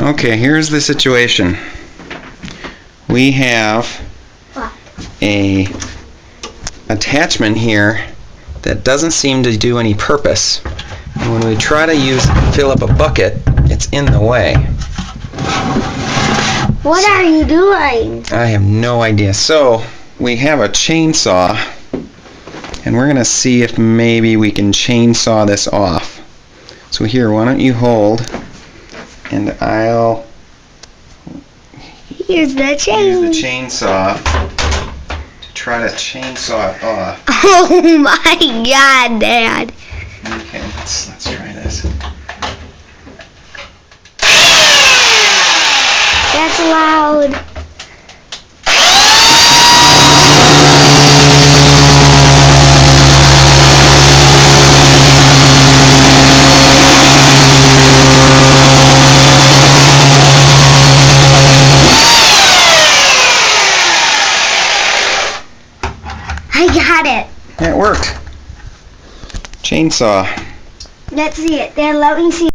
Okay, here's the situation. We have a attachment here that doesn't seem to do any purpose. And when we try to fill up a bucket, it's in the way. What are you doing? I have no idea. So we have a chainsaw, and we're going to see if maybe we can chainsaw this off. So here, why don't you hold, and I'll use the chainsaw to try to chainsaw it off. Oh my God, Dad! Okay, let's try this. That's loud. I got it. It worked. Chainsaw. Let's see it. Then let me see.